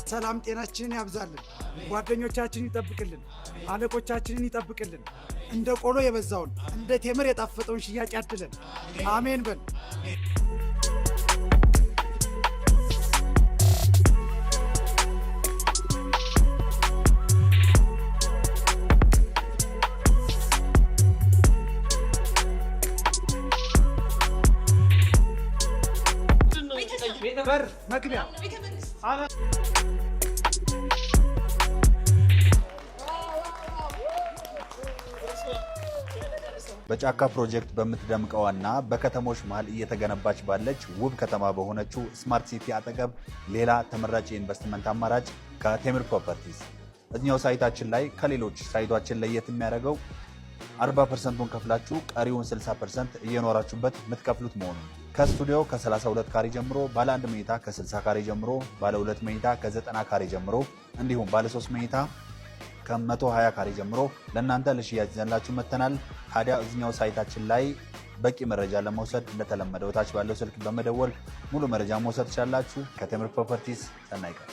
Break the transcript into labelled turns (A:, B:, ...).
A: ሰላም ጤናችንን ያብዛልን፣ ጓደኞቻችንን ይጠብቅልን፣ አለቆቻችንን ይጠብቅልን፣ እንደ ቆሎ የበዛውን እንደ ቴምር የጣፈጠውን ሽያጭ ያድለን። አሜን በል። በር መግቢያ
B: በጫካ ፕሮጀክት በምትደምቀውና በከተሞች መሃል እየተገነባች ባለች ውብ ከተማ በሆነችው ስማርት ሲቲ አጠገብ ሌላ ተመራጭ የኢንቨስትመንት አማራጭ ከቴምር ፕሮፐርቲስ። እኛው ሳይታችን ላይ ከሌሎች ሳይቶችን ለየት የሚያደርገው 40%ን ከፍላችሁ ቀሪውን 60% እየኖራችሁበት የምትከፍሉት መሆኑ። ከስቱዲዮ ከ32 ካሬ ጀምሮ፣ ባለ 1 መኝታ ከ60 ካሬ ጀምሮ፣ ባለ 2 መኝታ ከ90 ካሬ ጀምሮ እንዲሁም ባለ 3 መኝታ ከ120 ካሬ ጀምሮ ለእናንተ ለሽያጭ ይዘንላችሁ መጥተናል። ታዲያ እዚኛው ሳይታችን ላይ በቂ መረጃ ለመውሰድ እንደተለመደው ታች ባለው ስልክ በመደወል ሙሉ መረጃ መውሰድ ትችላላችሁ። ከቴምር ፕሮፐርቲስ ሰናይ ቀን